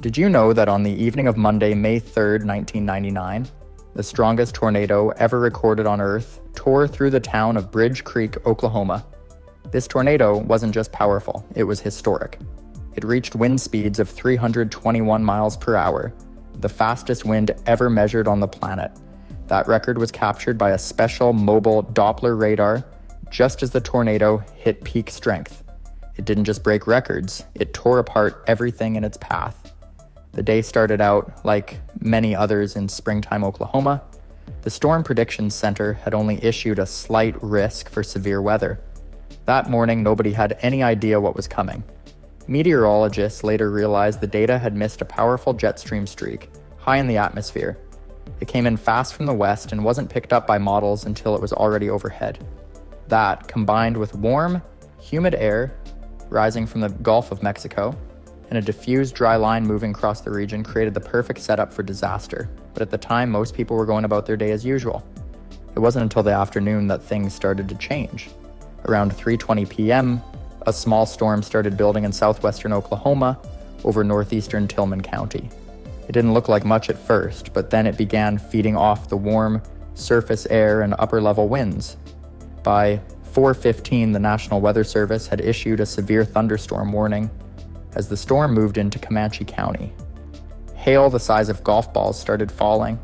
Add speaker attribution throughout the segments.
Speaker 1: Did you know that on the evening of Monday, May 3rd, 1999, the strongest tornado ever recorded on Earth tore through the town of Bridge Creek, Oklahoma? This tornado wasn't just powerful, it was historic. It reached wind speeds of 321 miles per hour, the fastest wind ever measured on the planet. That record was captured by a special mobile Doppler radar just as the tornado hit peak strength. It didn't just break records, it tore apart everything in its path. The day started out like many others in springtime Oklahoma. The Storm Prediction Center had only issued a slight risk for severe weather. That morning, nobody had any idea what was coming. Meteorologists later realized the data had missed a powerful jet stream streak, high in the atmosphere. It came in fast from the west and wasn't picked up by models until it was already overhead. That, combined with warm, humid air rising from the Gulf of Mexico, and a diffused dry line moving across the region, created the perfect setup for disaster. But at the time, most people were going about their day as usual. It wasn't until the afternoon that things started to change. Around 3:20 p.m., a small storm started building in southwestern Oklahoma over northeastern Tillman County. It didn't look like much at first, but then it began feeding off the warm surface air and upper-level winds. By 4:15, the National Weather Service had issued a severe thunderstorm warning as the storm moved into Comanche County. Hail the size of golf balls started falling,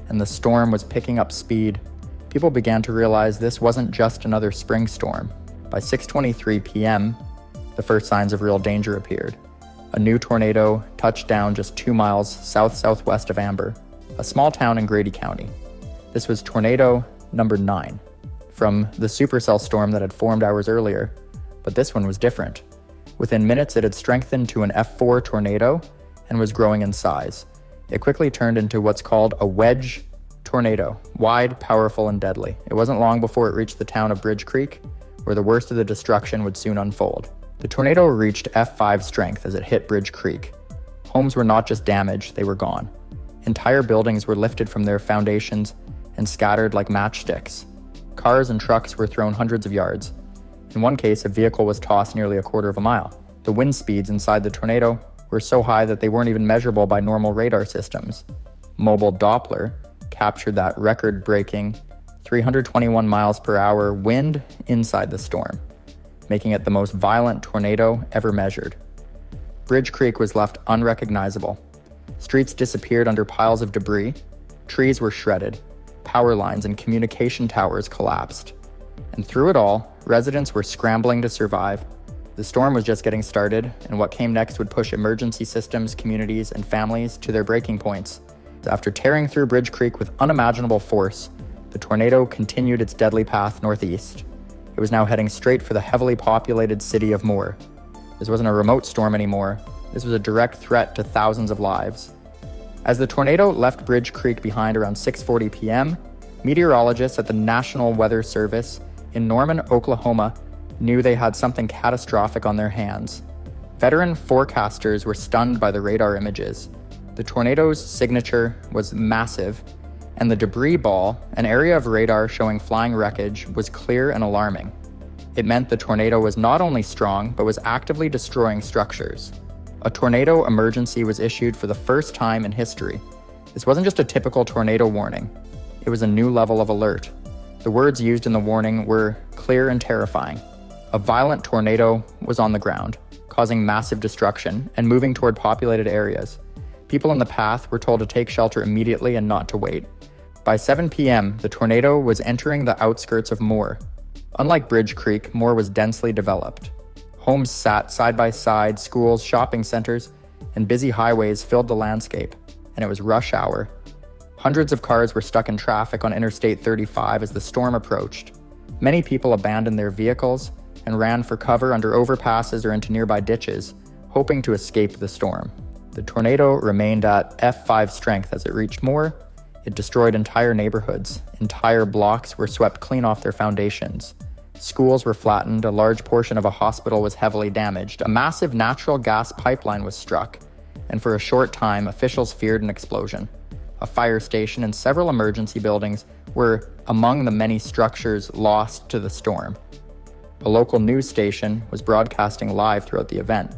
Speaker 1: and the storm was picking up speed. People began to realize this wasn't just another spring storm. By 6:23 p.m., the first signs of real danger appeared. A new tornado touched down just 2 miles south-southwest of Amber, a small town in Grady County. This was tornado number 9, from the supercell storm that had formed hours earlier, but this one was different. Within minutes, it had strengthened to an F4 tornado and was growing in size. It quickly turned into what's called a wedge tornado, wide, powerful, and deadly. It wasn't long before it reached the town of Bridge Creek, where the worst of the destruction would soon unfold. The tornado reached F5 strength as it hit Bridge Creek. Homes were not just damaged, they were gone. Entire buildings were lifted from their foundations and scattered like matchsticks. Cars and trucks were thrown hundreds of yards. In one case, a vehicle was tossed nearly a quarter of a mile. The wind speeds inside the tornado were so high that they weren't even measurable by normal radar systems. Mobile Doppler captured that record-breaking 321 miles per hour wind inside the storm, making it the most violent tornado ever measured. Bridge Creek was left unrecognizable. Streets disappeared under piles of debris, trees were shredded, power lines and communication towers collapsed. And through it all, residents were scrambling to survive. The storm was just getting started, and what came next would push emergency systems, communities, and families to their breaking points. After tearing through Bridge Creek with unimaginable force, the tornado continued its deadly path northeast. It was now heading straight for the heavily populated city of Moore. This wasn't a remote storm anymore. This was a direct threat to thousands of lives. As the tornado left Bridge Creek behind around 6:40 p.m., meteorologists at the National Weather Service in Norman, Oklahoma, knew they had something catastrophic on their hands. Veteran forecasters were stunned by the radar images. The tornado's signature was massive, and the debris ball, an area of radar showing flying wreckage, was clear and alarming. It meant the tornado was not only strong, but was actively destroying structures. A tornado emergency was issued for the first time in history. This wasn't just a typical tornado warning. It was a new level of alert. The words used in the warning were clear and terrifying. A violent tornado was on the ground, causing massive destruction and moving toward populated areas. People in the path were told to take shelter immediately and not to wait. By 7 p.m., the tornado was entering the outskirts of Moore. Unlike Bridge Creek, Moore was densely developed. Homes sat side by side, schools, shopping centers, and busy highways filled the landscape, and it was rush hour. Hundreds of cars were stuck in traffic on Interstate 35 as the storm approached. Many people abandoned their vehicles and ran for cover under overpasses or into nearby ditches, hoping to escape the storm. The tornado remained at F5 strength as it reached Moore. It destroyed entire neighborhoods. Entire blocks were swept clean off their foundations. Schools were flattened. A large portion of a hospital was heavily damaged. A massive natural gas pipeline was struck, and for a short time, officials feared an explosion. A fire station and several emergency buildings were among the many structures lost to the storm. A local news station was broadcasting live throughout the event.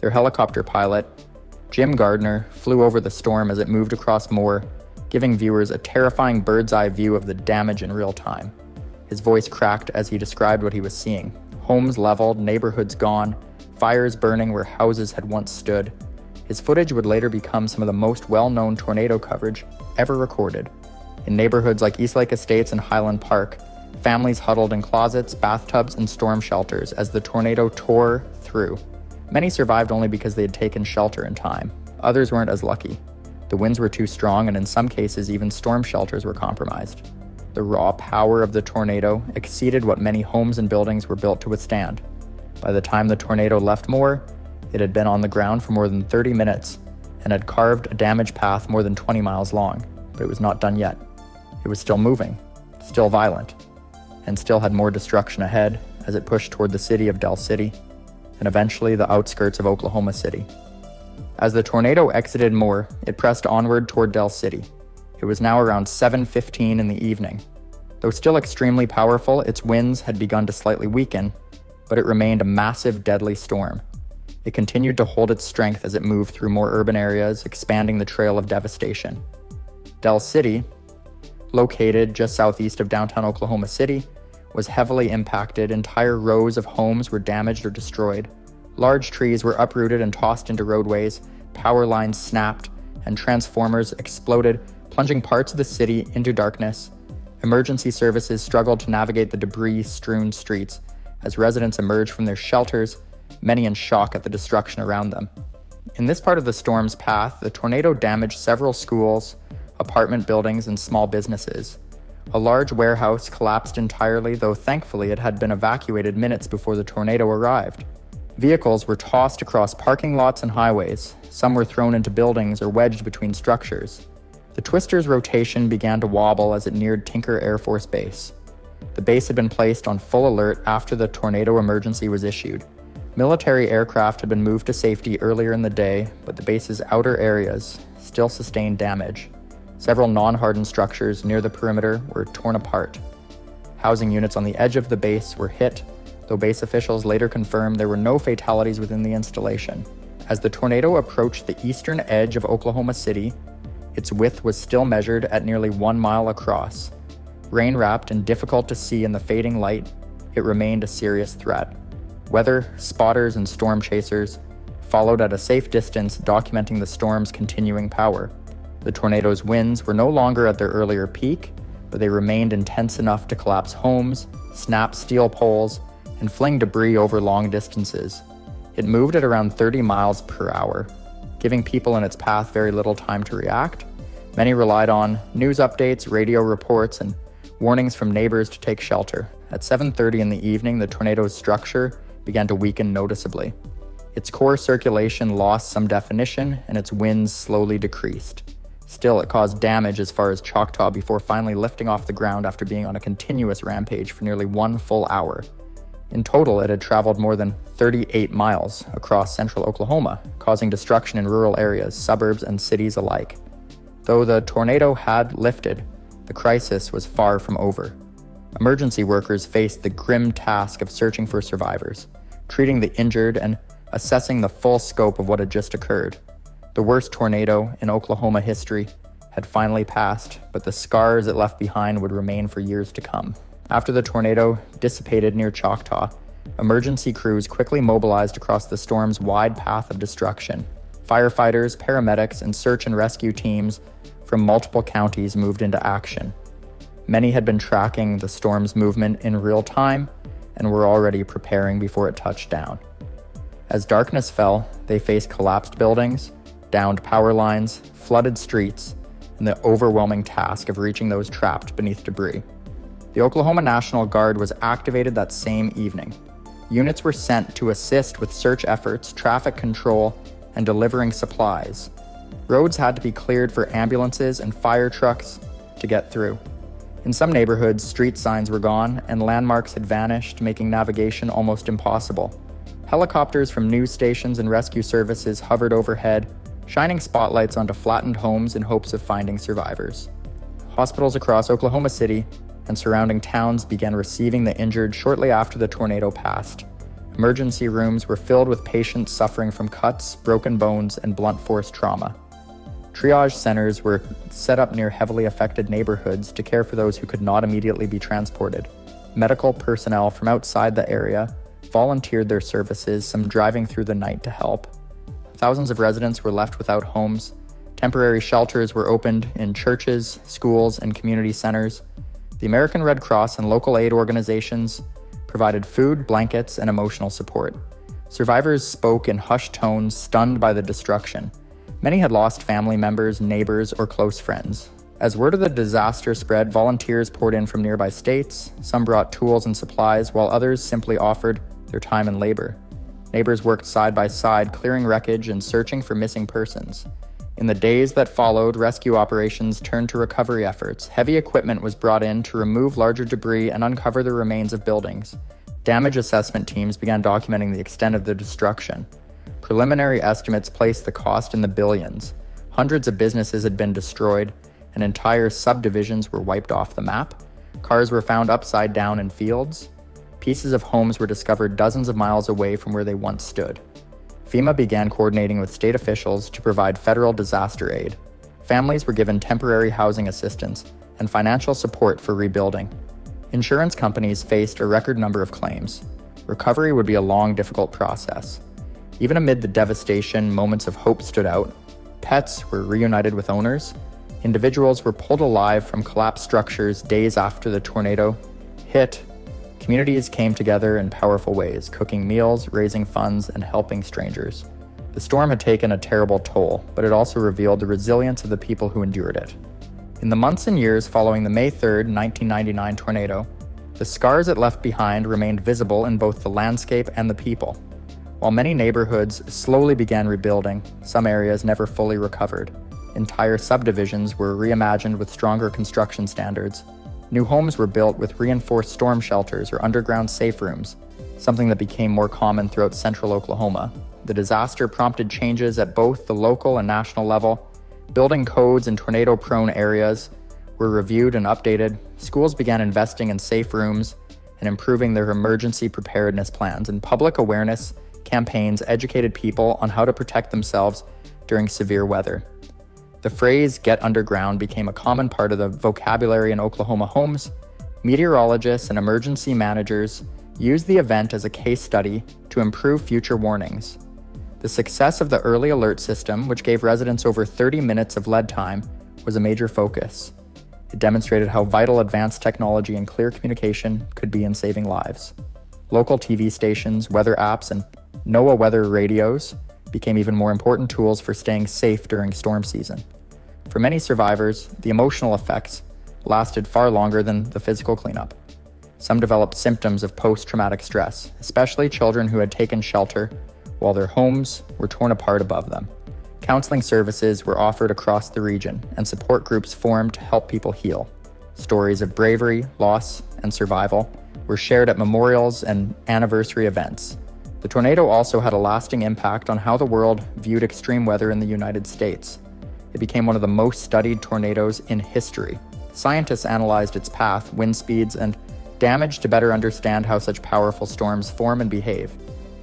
Speaker 1: Their helicopter pilot Jim Gardner flew over the storm as it moved across Moore, giving viewers a terrifying bird's-eye view of the damage in real time. His voice cracked as he described what he was seeing. Homes leveled, neighborhoods gone, fires burning where houses had once stood. His footage would later become some of the most well-known tornado coverage ever recorded. In neighborhoods like Eastlake Estates and Highland Park, families huddled in closets, bathtubs, and storm shelters as the tornado tore through. Many survived only because they had taken shelter in time. Others weren't as lucky. The winds were too strong, and in some cases, even storm shelters were compromised. The raw power of the tornado exceeded what many homes and buildings were built to withstand. By the time the tornado left Moore, it had been on the ground for more than 30 minutes and had carved a damaged path more than 20 miles long. But it was not done yet. It was still moving, still violent, and still had more destruction ahead as it pushed toward the city of Del City and eventually the outskirts of Oklahoma City. As the tornado exited Moore, it pressed onward toward Del City. It was now around 7:15 in the evening. Though still extremely powerful, its winds had begun to slightly weaken, but it remained a massive, deadly storm. It continued to hold its strength as it moved through more urban areas, expanding the trail of devastation. Del City, located just southeast of downtown Oklahoma City, was heavily impacted. Entire rows of homes were damaged or destroyed. Large trees were uprooted and tossed into roadways, power lines snapped, and transformers exploded, plunging parts of the city into darkness. Emergency services struggled to navigate the debris-strewn streets as residents emerged from their shelters, many in shock at the destruction around them. In this part of the storm's path, the tornado damaged several schools, apartment buildings, and small businesses. A large warehouse collapsed entirely, though thankfully it had been evacuated minutes before the tornado arrived. Vehicles were tossed across parking lots and highways. Some were thrown into buildings or wedged between structures. The Twister's rotation began to wobble as it neared Tinker Air Force Base. The base had been placed on full alert after the tornado emergency was issued. Military aircraft had been moved to safety earlier in the day, but the base's outer areas still sustained damage. Several non-hardened structures near the perimeter were torn apart. Housing units on the edge of the base were hit, though base officials later confirmed there were no fatalities within the installation. As the tornado approached the eastern edge of Oklahoma City, its width was still measured at nearly 1 mile across. Rain-wrapped and difficult to see in the fading light, it remained a serious threat. Weather spotters and storm chasers followed at a safe distance, documenting the storm's continuing power. The tornado's winds were no longer at their earlier peak, but they remained intense enough to collapse homes, snap steel poles, and fling debris over long distances. It moved at around 30 miles per hour, giving people in its path very little time to react. Many relied on news updates, radio reports, and warnings from neighbors to take shelter. At 7:30 in the evening, the tornado's structure began to weaken noticeably. Its core circulation lost some definition, and its winds slowly decreased. Still, it caused damage as far as Choctaw before finally lifting off the ground after being on a continuous rampage for nearly 1 full hour. In total, it had traveled more than 38 miles across central Oklahoma, causing destruction in rural areas, suburbs, and cities alike. Though the tornado had lifted, the crisis was far from over. Emergency workers faced the grim task of searching for survivors, treating the injured, and assessing the full scope of what had just occurred. The worst tornado in Oklahoma history had finally passed, but the scars it left behind would remain for years to come. After the tornado dissipated near Choctaw, emergency crews quickly mobilized across the storm's wide path of destruction. Firefighters, paramedics, and search and rescue teams from multiple counties moved into action. Many had been tracking the storm's movement in real time and were already preparing before it touched down. As darkness fell, they faced collapsed buildings, downed power lines, flooded streets, and the overwhelming task of reaching those trapped beneath debris. The Oklahoma National Guard was activated that same evening. Units were sent to assist with search efforts, traffic control, and delivering supplies. Roads had to be cleared for ambulances and fire trucks to get through. In some neighborhoods, street signs were gone and landmarks had vanished, making navigation almost impossible. Helicopters from news stations and rescue services hovered overhead, shining spotlights onto flattened homes in hopes of finding survivors. Hospitals across Oklahoma City and surrounding towns began receiving the injured shortly after the tornado passed. Emergency rooms were filled with patients suffering from cuts, broken bones, and blunt force trauma. Triage centers were set up near heavily affected neighborhoods to care for those who could not immediately be transported. Medical personnel from outside the area volunteered their services, some driving through the night to help. Thousands of residents were left without homes. Temporary shelters were opened in churches, schools, and community centers. The American Red Cross and local aid organizations provided food, blankets, and emotional support. Survivors spoke in hushed tones, stunned by the destruction. Many had lost family members, neighbors, or close friends. As word of the disaster spread, volunteers poured in from nearby states. Some brought tools and supplies, while others simply offered their time and labor. Neighbors worked side by side, clearing wreckage and searching for missing persons. In the days that followed, rescue operations turned to recovery efforts. Heavy equipment was brought in to remove larger debris and uncover the remains of buildings. Damage assessment teams began documenting the extent of the destruction. Preliminary estimates placed the cost in the billions. Hundreds of businesses had been destroyed, and entire subdivisions were wiped off the map. Cars were found upside down in fields. Pieces of homes were discovered dozens of miles away from where they once stood. FEMA began coordinating with state officials to provide federal disaster aid. Families were given temporary housing assistance and financial support for rebuilding. Insurance companies faced a record number of claims. Recovery would be a long, difficult process. Even amid the devastation, moments of hope stood out. Pets were reunited with owners. Individuals were pulled alive from collapsed structures days after the tornado hit. Communities came together in powerful ways, cooking meals, raising funds, and helping strangers. The storm had taken a terrible toll, but it also revealed the resilience of the people who endured it. In the months and years following the May 3, 1999 tornado, the scars it left behind remained visible in both the landscape and the people. While many neighborhoods slowly began rebuilding, some areas never fully recovered. Entire subdivisions were reimagined with stronger construction standards. New homes were built with reinforced storm shelters or underground safe rooms, something that became more common throughout central Oklahoma. The disaster prompted changes at both the local and national level. Building codes in tornado-prone areas were reviewed and updated. Schools began investing in safe rooms and improving their emergency preparedness plans, and public awareness campaigns educated people on how to protect themselves during severe weather. The phrase "get underground" became a common part of the vocabulary in Oklahoma homes. Meteorologists and emergency managers used the event as a case study to improve future warnings. The success of the early alert system, which gave residents over 30 minutes of lead time, was a major focus. It demonstrated how vital advanced technology and clear communication could be in saving lives. Local TV stations, weather apps, and NOAA weather radios became even more important tools for staying safe during storm season. For many survivors, the emotional effects lasted far longer than the physical cleanup. Some developed symptoms of post-traumatic stress, especially children who had taken shelter while their homes were torn apart above them. Counseling services were offered across the region, and support groups formed to help people heal. Stories of bravery, loss, and survival were shared at memorials and anniversary events. The tornado also had a lasting impact on how the world viewed extreme weather in the United States. It became one of the most studied tornadoes in history. Scientists analyzed its path, wind speeds, and damage to better understand how such powerful storms form and behave.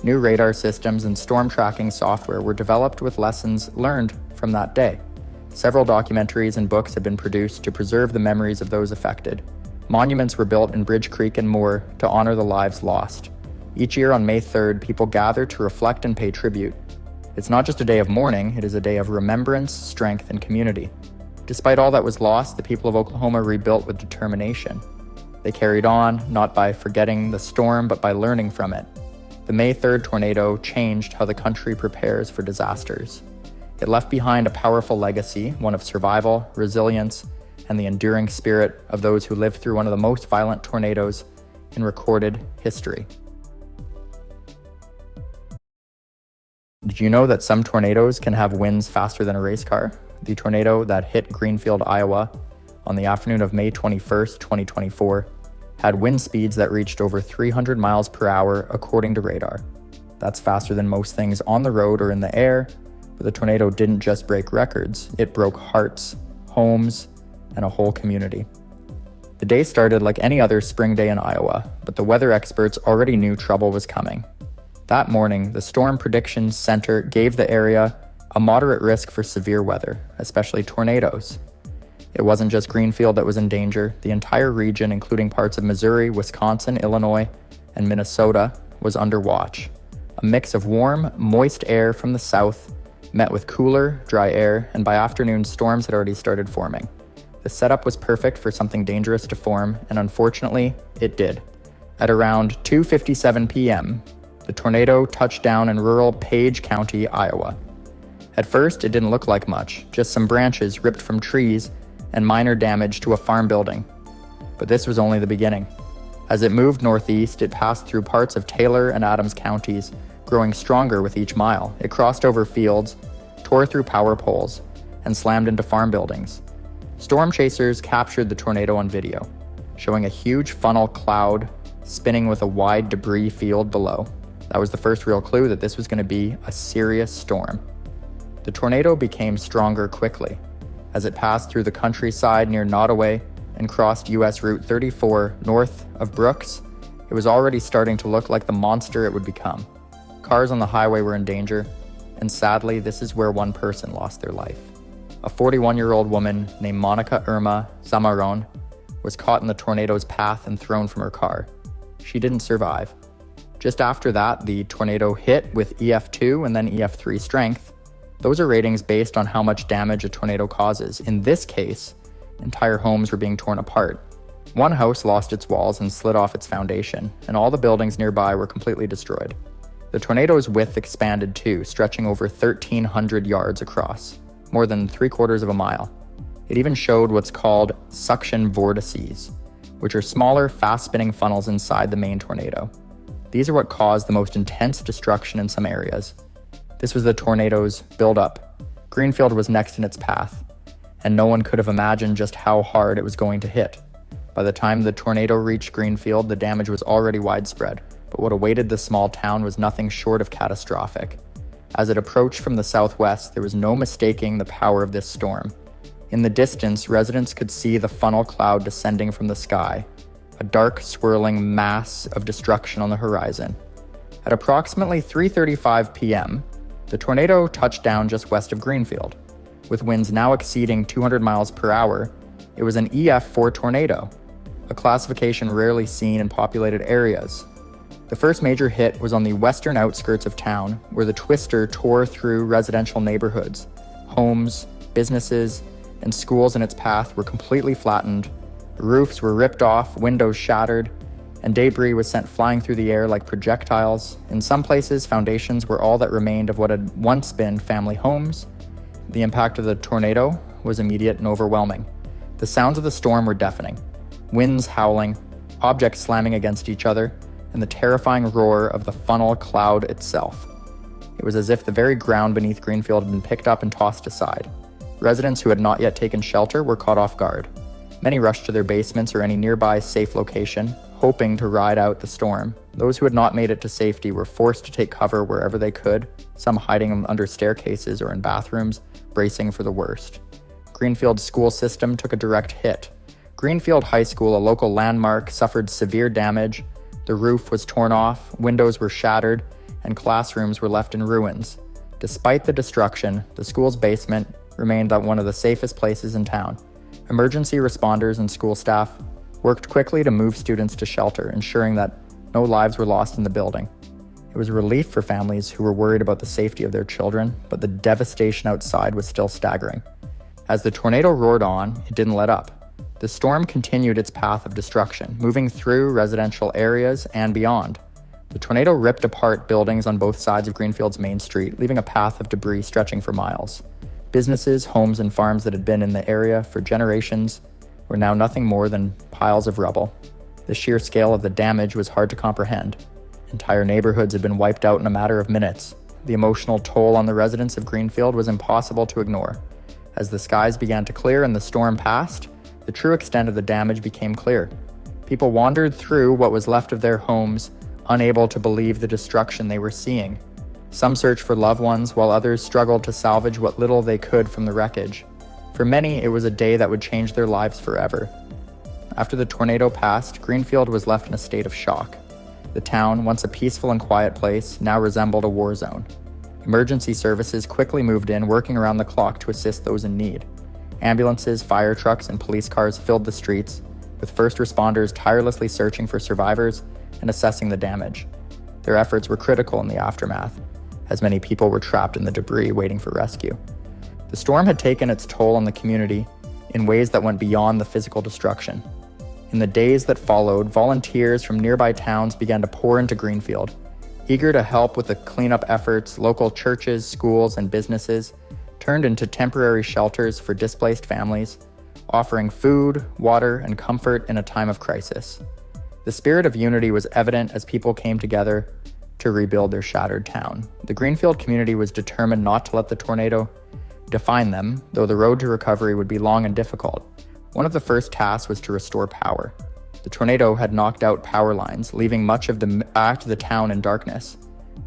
Speaker 1: New radar systems and storm tracking software were developed with lessons learned from that day. Several documentaries and books have been produced to preserve the memories of those affected. Monuments were built in Bridge Creek and more to honor the lives lost. Each year on May 3rd, people gather to reflect and pay tribute. It's not just a day of mourning, it is a day of remembrance, strength, and community. Despite all that was lost, the people of Oklahoma rebuilt with determination. They carried on, not by forgetting the storm, but by learning from it. The May 3rd tornado changed how the country prepares for disasters. It left behind a powerful legacy, one of survival, resilience, and the enduring spirit of those who lived through one of the most violent tornadoes in recorded history. Did you know that some tornadoes can have winds faster than a race car? The tornado that hit Greenfield, Iowa on the afternoon of May 21st, 2024, had wind speeds that reached over 300 miles per hour according to radar. That's faster than most things on the road or in the air, but the tornado didn't just break records, it broke hearts, homes, and a whole community. The day started like any other spring day in Iowa, but the weather experts already knew trouble was coming. That morning, the Storm Prediction Center gave the area a moderate risk for severe weather, especially tornadoes. It wasn't just Greenfield that was in danger. The entire region, including parts of Missouri, Wisconsin, Illinois, and Minnesota, was under watch. A mix of warm, moist air from the south met with cooler, dry air, and by afternoon, storms had already started forming. The setup was perfect for something dangerous to form, and unfortunately, it did. At around 2:57 p.m., the tornado touched down in rural Page County, Iowa. At first, it didn't look like much, just some branches ripped from trees and minor damage to a farm building. But this was only the beginning. As it moved northeast, it passed through parts of Taylor and Adams counties, growing stronger with each mile. It crossed over fields, tore through power poles, and slammed into farm buildings. Storm chasers captured the tornado on video, showing a huge funnel cloud spinning with a wide debris field below. That was the first real clue that this was going to be a serious storm. The tornado became stronger quickly. As it passed through the countryside near Nottoway and crossed US Route 34 north of Brooks, it was already starting to look like the monster it would become. Cars on the highway were in danger, and sadly, this is where one person lost their life. A 41-year-old woman named Monica Irma Zamaron was caught in the tornado's path and thrown from her car. She didn't survive. Just after that, the tornado hit with EF2 and then EF3 strength. Those are ratings based on how much damage a tornado causes. In this case, entire homes were being torn apart. One house lost its walls and slid off its foundation, and all the buildings nearby were completely destroyed. The tornado's width expanded too, stretching over 1,300 yards across, more than 3/4 of a mile. It even showed what's called suction vortices, which are smaller, fast-spinning funnels inside the main tornado. These are what caused the most intense destruction in some areas. This was the tornado's buildup. Greenfield was next in its path, and no one could have imagined just how hard it was going to hit. By the time the tornado reached Greenfield, the damage was already widespread, but what awaited the small town was nothing short of catastrophic. As it approached from the southwest, there was no mistaking the power of this storm. In the distance, residents could see the funnel cloud descending from the sky, a dark, swirling mass of destruction on the horizon. At approximately 3:35 p.m., the tornado touched down just west of Greenfield. With winds now exceeding 200 miles per hour, it was an EF4 tornado, a classification rarely seen in populated areas. The first major hit was on the western outskirts of town, where the twister tore through residential neighborhoods. Homes, businesses, and schools in its path were completely flattened. Roofs were ripped off, windows shattered, and debris was sent flying through the air like projectiles. In some places, foundations were all that remained of what had once been family homes. The impact of the tornado was immediate and overwhelming. The sounds of the storm were deafening. Winds howling, objects slamming against each other, and the terrifying roar of the funnel cloud itself. It was as if the very ground beneath Greenfield had been picked up and tossed aside. Residents who had not yet taken shelter were caught off guard. Many rushed to their basements or any nearby safe location, hoping to ride out the storm. Those who had not made it to safety were forced to take cover wherever they could, some hiding under staircases or in bathrooms, bracing for the worst. Greenfield's school system took a direct hit. Greenfield High School, a local landmark, suffered severe damage. The roof was torn off, windows were shattered, and classrooms were left in ruins. Despite the destruction, the school's basement remained one of the safest places in town. Emergency responders and school staff worked quickly to move students to shelter, ensuring that no lives were lost in the building. It was a relief for families who were worried about the safety of their children, but the devastation outside was still staggering. As the tornado roared on, it didn't let up. The storm continued its path of destruction, moving through residential areas and beyond. The tornado ripped apart buildings on both sides of Greenfield's main street, leaving a path of debris stretching for miles. Businesses, homes, and farms that had been in the area for generations were now nothing more than piles of rubble. The sheer scale of the damage was hard to comprehend. Entire neighborhoods had been wiped out in a matter of minutes. The emotional toll on the residents of Greenfield was impossible to ignore. As the skies began to clear and the storm passed, the true extent of the damage became clear. People wandered through what was left of their homes, unable to believe the destruction they were seeing. Some searched for loved ones, while others struggled to salvage what little they could from the wreckage. For many, it was a day that would change their lives forever. After the tornado passed, Greenfield was left in a state of shock. The town, once a peaceful and quiet place, now resembled a war zone. Emergency services quickly moved in, working around the clock to assist those in need. Ambulances, fire trucks, and police cars filled the streets, with first responders tirelessly searching for survivors and assessing the damage. Their efforts were critical in the aftermath, as many people were trapped in the debris waiting for rescue. The storm had taken its toll on the community in ways that went beyond the physical destruction. In the days that followed, volunteers from nearby towns began to pour into Greenfield. Eager to help with the cleanup efforts, local churches, schools, and businesses turned into temporary shelters for displaced families, offering food, water, and comfort in a time of crisis. The spirit of unity was evident as people came together to rebuild their shattered town. The Greenfield community was determined not to let the tornado define them, though the road to recovery would be long and difficult. One of the first tasks was to restore power. The tornado had knocked out power lines, leaving much of the town in darkness.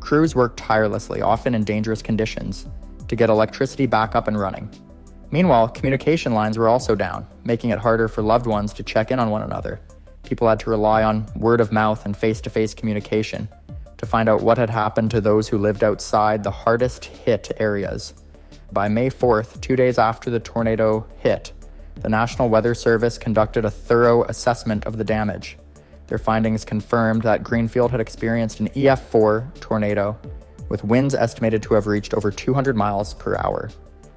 Speaker 1: Crews worked tirelessly, often in dangerous conditions, to get electricity back up and running. Meanwhile, communication lines were also down, making it harder for loved ones to check in on one another. People had to rely on word of mouth and face-to-face communication to find out what had happened to those who lived outside the hardest hit areas. By May 4th, 2 days after the tornado hit, the National Weather Service conducted a thorough assessment of the damage. Their findings confirmed that Greenfield had experienced an EF4 tornado, with winds estimated to have reached over 200 miles per hour.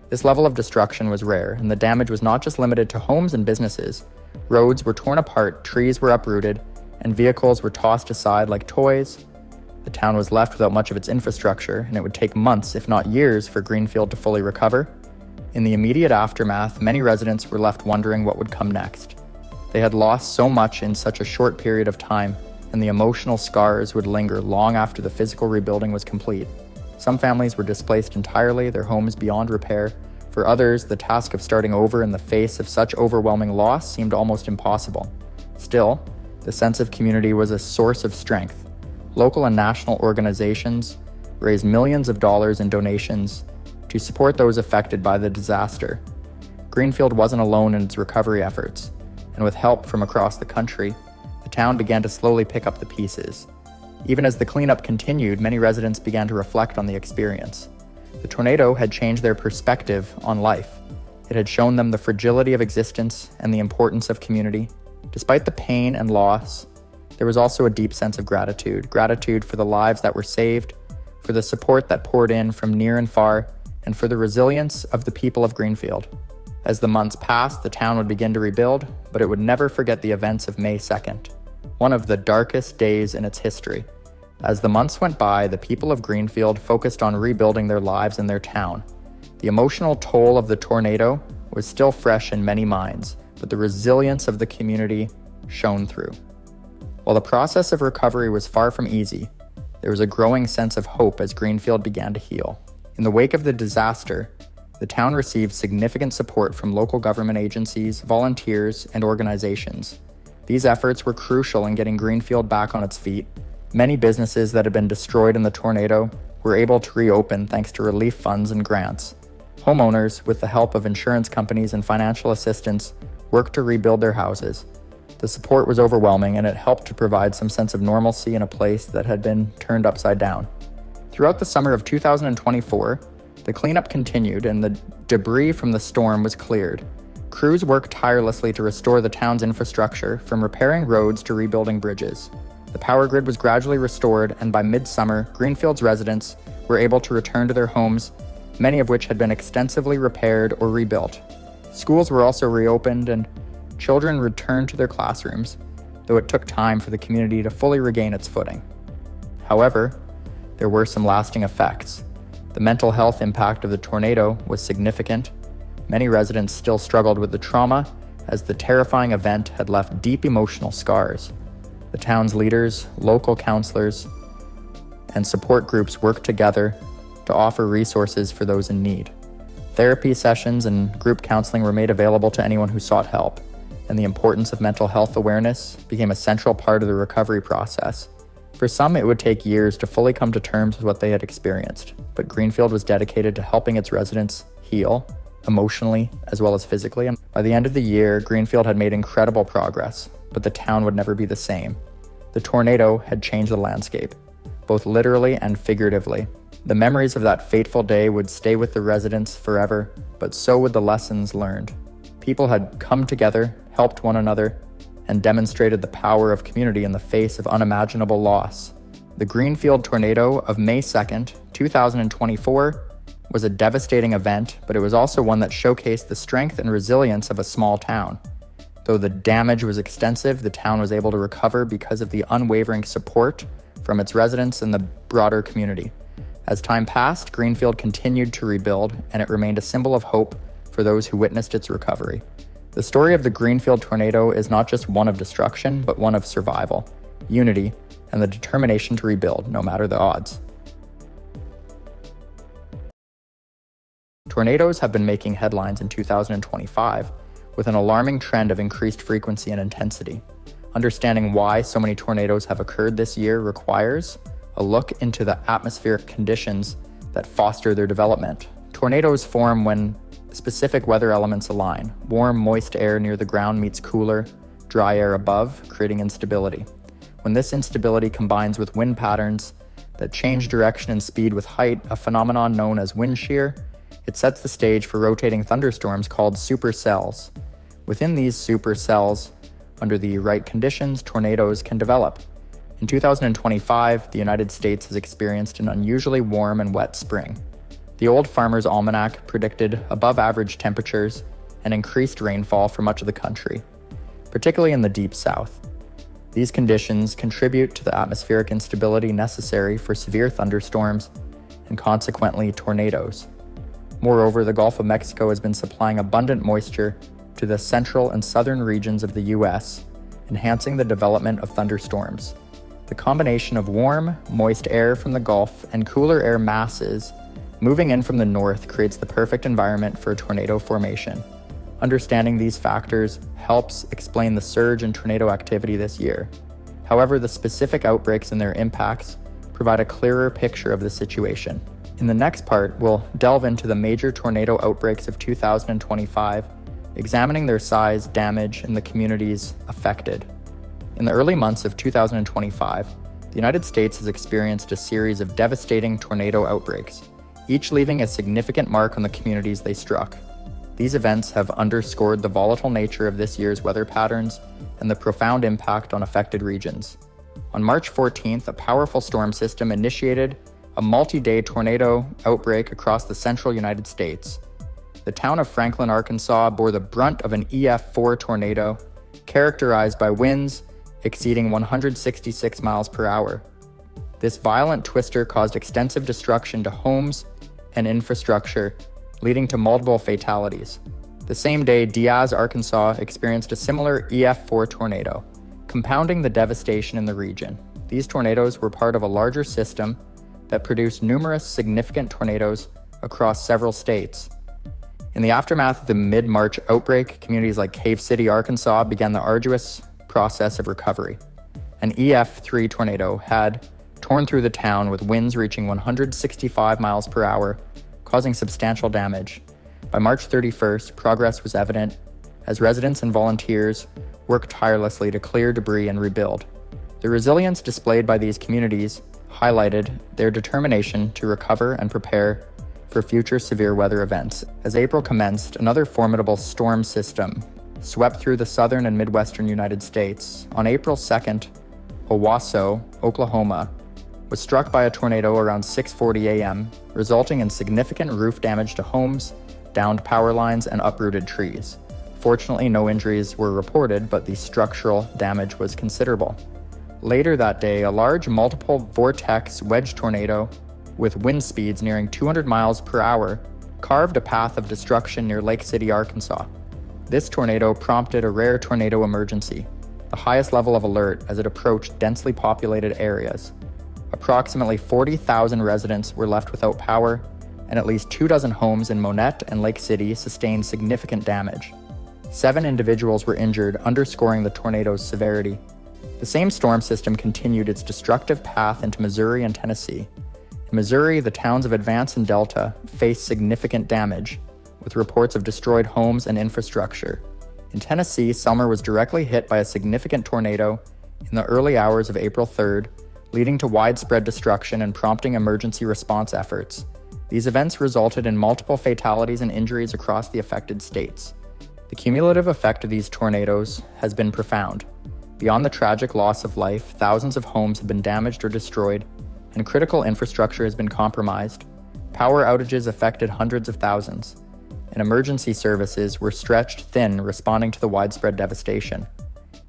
Speaker 1: This level of destruction was rare, and the damage was not just limited to homes and businesses. Roads were torn apart, trees were uprooted, and vehicles were tossed aside like toys. The town was left without much of its infrastructure, and it would take months, if not years, for Greenfield to fully recover. In the immediate aftermath, many residents were left wondering what would come next. They had lost so much in such a short period of time, and the emotional scars would linger long after the physical rebuilding was complete. Some families were displaced entirely, their homes beyond repair. For others, the task of starting over in the face of such overwhelming loss seemed almost impossible. Still, the sense of community was a source of strength. Local and national organizations raised millions of dollars in donations to support those affected by the disaster. Greenfield wasn't alone in its recovery efforts, and with help from across the country, the town began to slowly pick up the pieces. Even as the cleanup continued, many residents began to reflect on the experience. The tornado had changed their perspective on life. It had shown them the fragility of existence and the importance of community. Despite the pain and loss, there was also a deep sense of gratitude for the lives that were saved, for the support that poured in from near and far, and for the resilience of the people of Greenfield. As the months passed, the town would begin to rebuild, but it would never forget the events of May 2nd, one of the darkest days in its history. As the months went by, the people of Greenfield focused on rebuilding their lives and their town. The emotional toll of the tornado was still fresh in many minds, but the resilience of the community shone through. While the process of recovery was far from easy, there was a growing sense of hope as Greenfield began to heal. In the wake of the disaster, the town received significant support from local government agencies, volunteers, and organizations. These efforts were crucial in getting Greenfield back on its feet. Many businesses that had been destroyed in the tornado were able to reopen thanks to relief funds and grants. Homeowners, with the help of insurance companies and financial assistance, worked to rebuild their houses. The support was overwhelming, and it helped to provide some sense of normalcy in a place that had been turned upside down. Throughout the summer of 2024, the cleanup continued and the debris from the storm was cleared. Crews worked tirelessly to restore the town's infrastructure, from repairing roads to rebuilding bridges. The power grid was gradually restored, and by midsummer, Greenfield's residents were able to return to their homes, many of which had been extensively repaired or rebuilt. Schools were also reopened, and children returned to their classrooms, though it took time for the community to fully regain its footing. However, there were some lasting effects. The mental health impact of the tornado was significant. Many residents still struggled with the trauma, as the terrifying event had left deep emotional scars. The town's leaders, local counselors, and support groups worked together to offer resources for those in need. Therapy sessions and group counseling were made available to anyone who sought help, and the importance of mental health awareness became a central part of the recovery process. For some, it would take years to fully come to terms with what they had experienced, but Greenfield was dedicated to helping its residents heal, emotionally as well as physically. And by the end of the year, Greenfield had made incredible progress, but the town would never be the same. The tornado had changed the landscape, both literally and figuratively. The memories of that fateful day would stay with the residents forever, but so would the lessons learned. People had come together, helped one another, and demonstrated the power of community in the face of unimaginable loss. The Greenfield tornado of May 2nd, 2024 was a devastating event, but it was also one that showcased the strength and resilience of a small town. Though the damage was extensive, the town was able to recover because of the unwavering support from its residents and the broader community. As time passed, Greenfield continued to rebuild, and it remained a symbol of hope for those who witnessed its recovery. The story of the Greenfield tornado is not just one of destruction, but one of survival, unity, and the determination to rebuild, no matter the odds. Tornadoes have been making headlines in 2025, with an alarming trend of increased frequency and intensity. Understanding why so many tornadoes have occurred this year requires a look into the atmospheric conditions that foster their development. Tornadoes form when specific weather elements align. Warm, moist air near the ground meets cooler, dry air above, creating instability. When this instability combines with wind patterns that change direction and speed with height, a phenomenon known as wind shear, it sets the stage for rotating thunderstorms called supercells. Within these supercells, under the right conditions, tornadoes can develop. In 2025, the United States has experienced an unusually warm and wet spring. The Old Farmer's Almanac predicted above-average temperatures and increased rainfall for much of the country, particularly in the Deep South. These conditions contribute to the atmospheric instability necessary for severe thunderstorms and consequently tornadoes. Moreover, the Gulf of Mexico has been supplying abundant moisture to the central and southern regions of the U.S., enhancing the development of thunderstorms. The combination of warm, moist air from the Gulf and cooler air masses moving in from the north creates the perfect environment for tornado formation. Understanding these factors helps explain the surge in tornado activity this year. However, the specific outbreaks and their impacts provide a clearer picture of the situation. In the next part, we'll delve into the major tornado outbreaks of 2025, examining their size, damage, and the communities affected. In the early months of 2025, the United States has experienced a series of devastating tornado outbreaks, each leaving a significant mark on the communities they struck. These events have underscored the volatile nature of this year's weather patterns and the profound impact on affected regions. On March 14th, a powerful storm system initiated a multi-day tornado outbreak across the central United States. The town of Franklin, Arkansas bore the brunt of an EF4 tornado, characterized by winds exceeding 166 miles per hour. This violent twister caused extensive destruction to homes and infrastructure, leading to multiple fatalities. The same day, Diaz, Arkansas experienced a similar EF4 tornado, compounding the devastation in the region. These tornadoes were part of a larger system that produced numerous significant tornadoes across several states. In the aftermath of the mid-March outbreak, communities like Cave City, Arkansas began the arduous process of recovery. An EF3 tornado had torn through the town with winds reaching 165 miles per hour, causing substantial damage. By March 31st, progress was evident as residents and volunteers worked tirelessly to clear debris and rebuild. The resilience displayed by these communities highlighted their determination to recover and prepare for future severe weather events. As April commenced, another formidable storm system swept through the southern and midwestern United States. On April 2nd, Owasso, Oklahoma, was struck by a tornado around 6:40 a.m., resulting in significant roof damage to homes, downed power lines, and uprooted trees. Fortunately, no injuries were reported, but the structural damage was considerable. Later that day, a large multiple vortex wedge tornado with wind speeds nearing 200 miles per hour carved a path of destruction near Lake City, Arkansas. This tornado prompted a rare tornado emergency, the highest level of alert as it approached densely populated areas. Approximately 40,000 residents were left without power, and at least 24 homes in Monette and Lake City sustained significant damage. 7 individuals were injured, underscoring the tornado's severity. The same storm system continued its destructive path into Missouri and Tennessee. In Missouri, the towns of Advance and Delta faced significant damage, with reports of destroyed homes and infrastructure. In Tennessee, Selmer was directly hit by a significant tornado, in the early hours of April 3rd, leading to widespread destruction and prompting emergency response efforts. These events resulted in multiple fatalities and injuries across the affected states. The cumulative effect of these tornadoes has been profound. Beyond the tragic loss of life, thousands of homes have been damaged or destroyed, and critical infrastructure has been compromised. Power outages affected hundreds of thousands, and emergency services were stretched thin responding to the widespread devastation.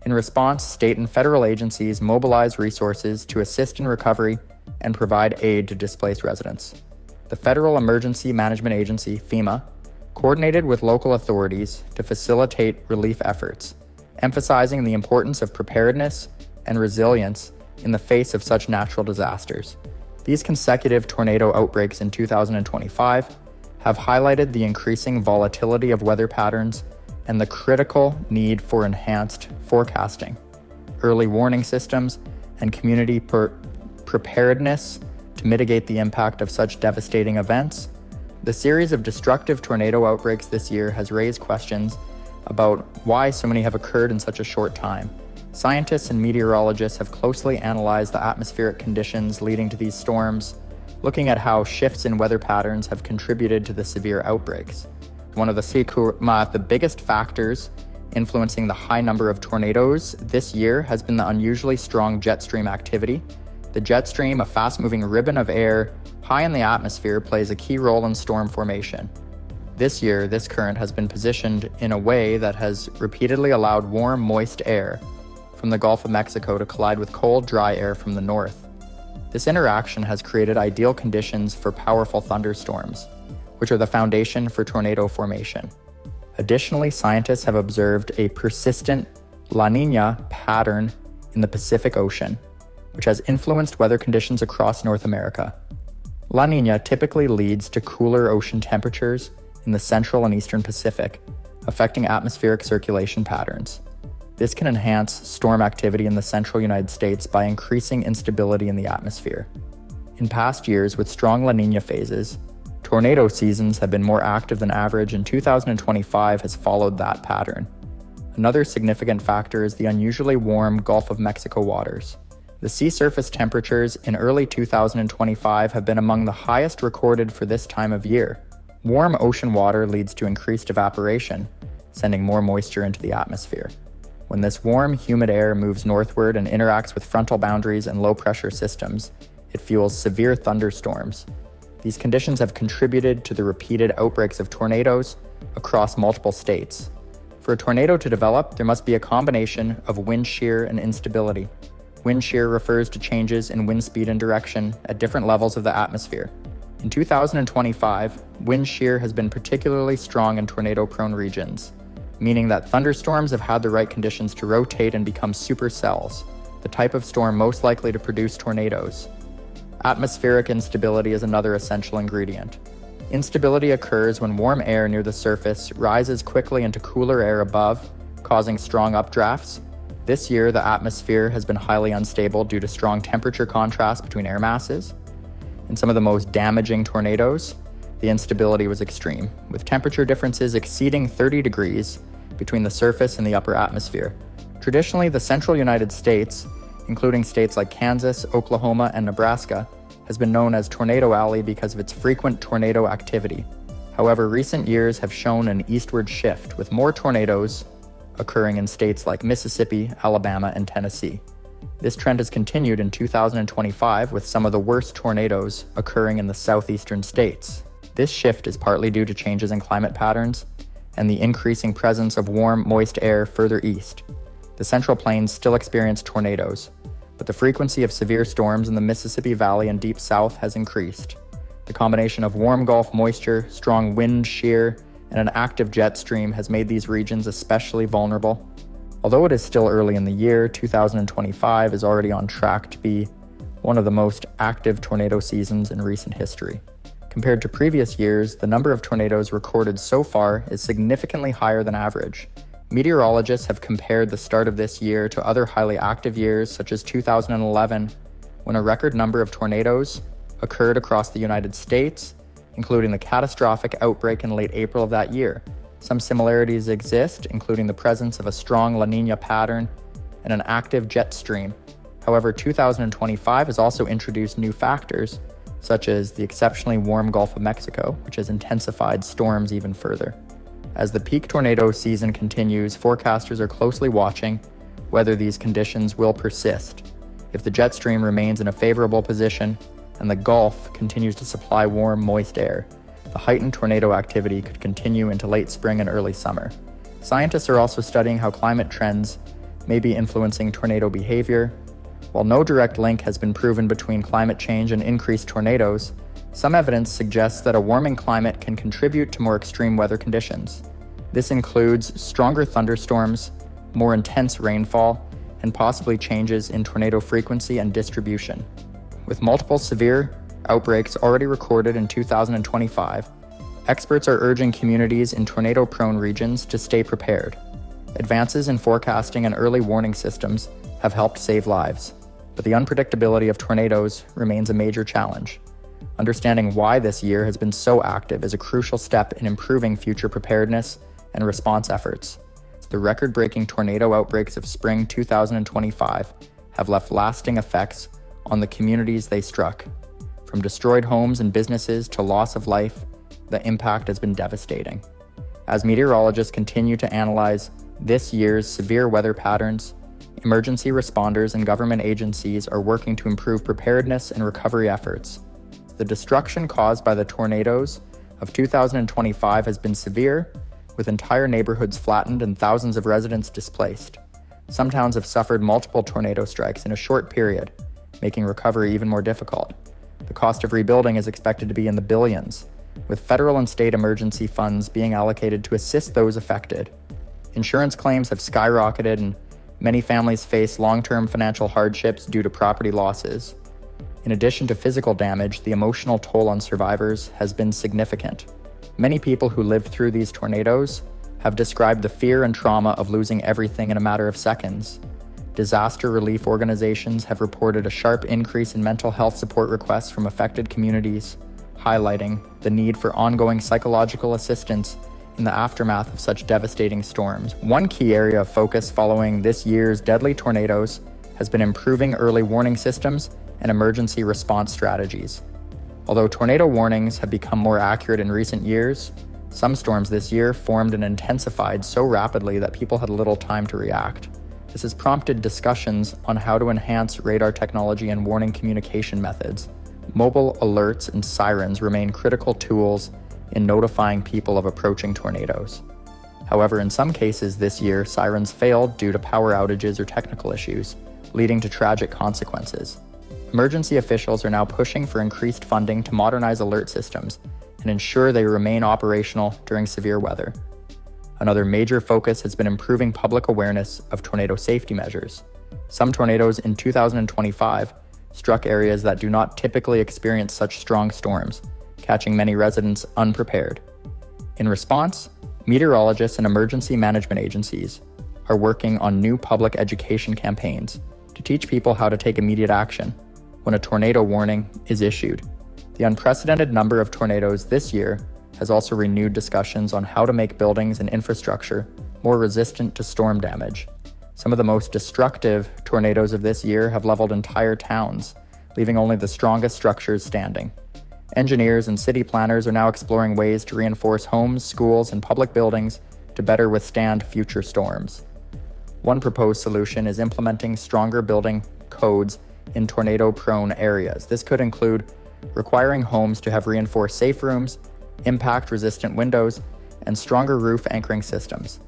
Speaker 1: In response, state and federal agencies mobilized resources to assist in recovery and provide aid to displaced residents. The Federal Emergency Management Agency, FEMA, coordinated with local authorities to facilitate relief efforts, emphasizing the importance of preparedness and resilience in the face of such natural disasters. These consecutive tornado outbreaks in 2025 have highlighted the increasing volatility of weather patterns and the critical need for enhanced forecasting, early warning systems, and community preparedness to mitigate the impact of such devastating events. The series of destructive tornado outbreaks this year has raised questions about why so many have occurred in such a short time. Scientists and meteorologists have closely analyzed the atmospheric conditions leading to these storms, looking at how shifts in weather patterns have contributed to the severe outbreaks. One of the biggest factors influencing the high number of tornadoes this year has been the unusually strong jet stream activity. The jet stream, a fast-moving ribbon of air high in the atmosphere, plays a key role in storm formation. This year, this current has been positioned in a way that has repeatedly allowed warm, moist air from the Gulf of Mexico to collide with cold, dry air from the north. This interaction has created ideal conditions for powerful thunderstorms, which are the foundation for tornado formation. Additionally, scientists have observed a persistent La Niña pattern in the Pacific Ocean, which has influenced weather conditions across North America. La Niña typically leads to cooler ocean temperatures in the central and eastern Pacific, affecting atmospheric circulation patterns. This can enhance storm activity in the central United States by increasing instability in the atmosphere. In past years, with strong La Niña phases, tornado seasons have been more active than average, and 2025 has followed that pattern. Another significant factor is the unusually warm Gulf of Mexico waters. The sea surface temperatures in early 2025 have been among the highest recorded for this time of year. Warm ocean water leads to increased evaporation, sending more moisture into the atmosphere. When this warm, humid air moves northward and interacts with frontal boundaries and low-pressure systems, it fuels severe thunderstorms. These conditions have contributed to the repeated outbreaks of tornadoes across multiple states. For a tornado to develop, there must be a combination of wind shear and instability. Wind shear refers to changes in wind speed and direction at different levels of the atmosphere. In 2025, wind shear has been particularly strong in tornado-prone regions, meaning that thunderstorms have had the right conditions to rotate and become supercells, the type of storm most likely to produce tornadoes. Atmospheric instability is another essential ingredient. Instability occurs when warm air near the surface rises quickly into cooler air above, causing strong updrafts. This year, the atmosphere has been highly unstable due to strong temperature contrast between air masses. In some of the most damaging tornadoes, the instability was extreme, with temperature differences exceeding 30 degrees between the surface and the upper atmosphere. Traditionally, the central United States, including states like Kansas, Oklahoma, and Nebraska, has been known as Tornado Alley because of its frequent tornado activity. However, recent years have shown an eastward shift, with more tornadoes occurring in states like Mississippi, Alabama, and Tennessee. This trend has continued in 2025, with some of the worst tornadoes occurring in the southeastern states. This shift is partly due to changes in climate patterns and the increasing presence of warm, moist air further east. The Central Plains still experience tornadoes, but the frequency of severe storms in the Mississippi Valley and Deep South has increased. The combination of warm Gulf moisture, strong wind shear, and an active jet stream has made these regions especially vulnerable. Although it is still early in the year, 2025 is already on track to be one of the most active tornado seasons in recent history. Compared to previous years, the number of tornadoes recorded so far is significantly higher than average. Meteorologists have compared the start of this year to other highly active years, such as 2011, when a record number of tornadoes occurred across the United States, including the catastrophic outbreak in late April of that year. Some similarities exist, including the presence of a strong La Niña pattern and an active jet stream. However, 2025 has also introduced new factors, such as the exceptionally warm Gulf of Mexico, which has intensified storms even further. As the peak tornado season continues, forecasters are closely watching whether these conditions will persist. If the jet stream remains in a favorable position and the Gulf continues to supply warm, moist air, the heightened tornado activity could continue into late spring and early summer. Scientists are also studying how climate trends may be influencing tornado behavior. While no direct link has been proven between climate change and increased tornadoes, some evidence suggests that a warming climate can contribute to more extreme weather conditions. This includes stronger thunderstorms, more intense rainfall, and possibly changes in tornado frequency and distribution. With multiple severe outbreaks already recorded in 2025, experts are urging communities in tornado-prone regions to stay prepared. Advances in forecasting and early warning systems have helped save lives, but the unpredictability of tornadoes remains a major challenge. Understanding why this year has been so active is a crucial step in improving future preparedness and response efforts. The record-breaking tornado outbreaks of spring 2025 have left lasting effects on the communities they struck. From destroyed homes and businesses to loss of life, the impact has been devastating. As meteorologists continue to analyze this year's severe weather patterns, emergency responders and government agencies are working to improve preparedness and recovery efforts. The destruction caused by the tornadoes of 2025 has been severe, with entire neighborhoods flattened and thousands of residents displaced. Some towns have suffered multiple tornado strikes in a short period, making recovery even more difficult. The cost of rebuilding is expected to be in the billions, with federal and state emergency funds being allocated to assist those affected. Insurance claims have skyrocketed and many families face long-term financial hardships due to property losses. In addition to physical damage, the emotional toll on survivors has been significant. Many people who lived through these tornadoes have described the fear and trauma of losing everything in a matter of seconds. Disaster relief organizations have reported a sharp increase in mental health support requests from affected communities, highlighting the need for ongoing psychological assistance in the aftermath of such devastating storms. One key area of focus following this year's deadly tornadoes has been improving early warning systems and emergency response strategies. Although tornado warnings have become more accurate in recent years, some storms this year formed and intensified so rapidly that people had little time to react. This has prompted discussions on how to enhance radar technology and warning communication methods. Mobile alerts and sirens remain critical tools in notifying people of approaching tornadoes. However, in some cases this year, sirens failed due to power outages or technical issues, leading to tragic consequences. Emergency officials are now pushing for increased funding to modernize alert systems and ensure they remain operational during severe weather. Another major focus has been improving public awareness of tornado safety measures. Some tornadoes in 2025 struck areas that do not typically experience such strong storms, catching many residents unprepared. In response, meteorologists and emergency management agencies are working on new public education campaigns to teach people how to take immediate action when a tornado warning is issued. The unprecedented number of tornadoes this year has also renewed discussions on how to make buildings and infrastructure more resistant to storm damage. Some of the most destructive tornadoes of this year have leveled entire towns, leaving only the strongest structures standing. Engineers and city planners are now exploring ways to reinforce homes, schools, and public buildings to better withstand future storms. One proposed solution is implementing stronger building codes in tornado-prone areas. This could include requiring homes to have reinforced safe rooms, impact-resistant windows, and stronger roof anchoring systems.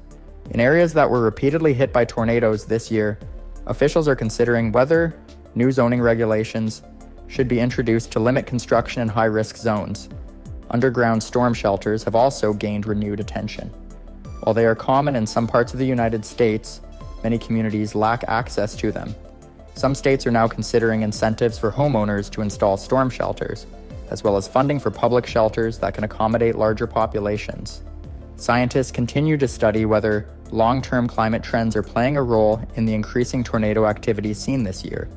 Speaker 1: In areas that were repeatedly hit by tornadoes this year, officials are considering whether new zoning regulations should be introduced to limit construction in high-risk zones. Underground storm shelters have also gained renewed attention. While they are common in some parts of the United States, many communities lack access to them. Some states are now considering incentives for homeowners to install storm shelters, as well as funding for public shelters that can accommodate larger populations. Scientists continue to study whether long-term climate trends are playing a role in the increasing tornado activity seen this year.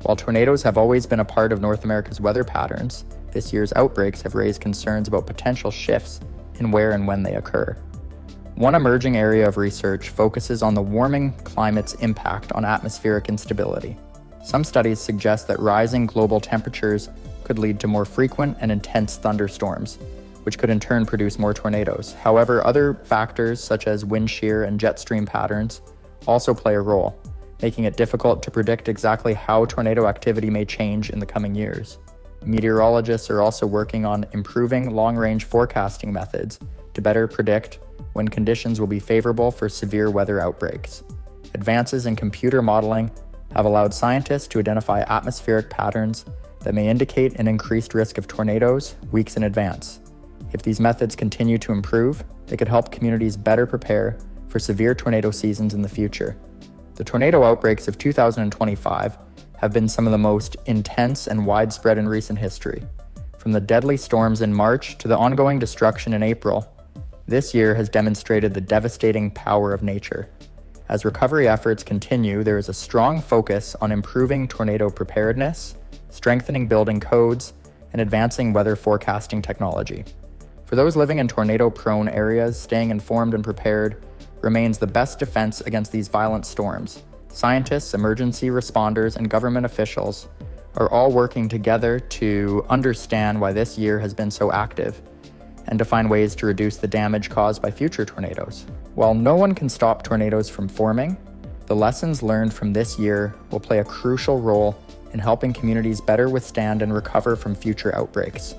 Speaker 1: While tornadoes have always been a part of North America's weather patterns, this year's outbreaks have raised concerns about potential shifts in where and when they occur. One emerging area of research focuses on the warming climate's impact on atmospheric instability. Some studies suggest that rising global temperatures could lead to more frequent and intense thunderstorms, which could in turn produce more tornadoes. However, other factors such as wind shear and jet stream patterns also play a role, making it difficult to predict exactly how tornado activity may change in the coming years. Meteorologists are also working on improving long-range forecasting methods to better predict when conditions will be favorable for severe weather outbreaks. Advances in computer modeling have allowed scientists to identify atmospheric patterns that may indicate an increased risk of tornadoes weeks in advance. If these methods continue to improve, they could help communities better prepare for severe tornado seasons in the future. The tornado outbreaks of 2025 have been some of the most intense and widespread in recent history. From the deadly storms in March to the ongoing destruction in April, this year has demonstrated the devastating power of nature. As recovery efforts continue, there is a strong focus on improving tornado preparedness, strengthening building codes, and advancing weather forecasting technology. For those living in tornado-prone areas, staying informed and prepared remains the best defense against these violent storms. Scientists, emergency responders, and government officials are all working together to understand why this year has been so active and to find ways to reduce the damage caused by future tornadoes. While no one can stop tornadoes from forming, the lessons learned from this year will play a crucial role in helping communities better withstand and recover from future outbreaks.